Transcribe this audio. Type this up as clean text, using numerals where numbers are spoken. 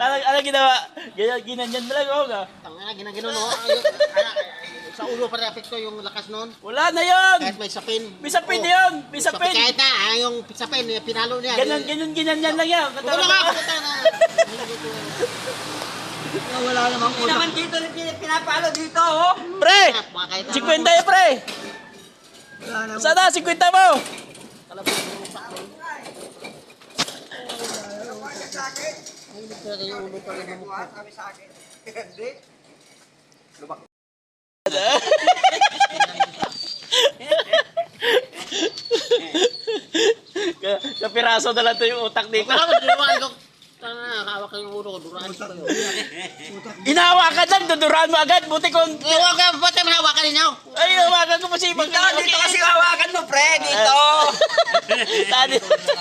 Ano ginawa? Ginanyan mo lang ako ka. Tangina, ginagano no. Sa ulo para epekto yung lakas nun. Wala na yun! Kahit may sapin. Bisapin yun! Bisapin! Kahit na, yung sapin, pinalo niya. Ginanyan lang yan. Wala nga, puta na. Wala namang utak. Naman dito pinapalo dito, oh. Pre! 50 eh, pre! Sana, 50 mo! Kapiraso na lang ito yung utak dito. Hawak ko yung ulo ko, duraan ko yun. Inahawakan lang, duduraan mo agad. Buti kung... Hawakan, ba't naman hawakan ninyo? Ay, hawakan ko pa siya. Dito kasi hawakan mo, pre, dito. Tadi.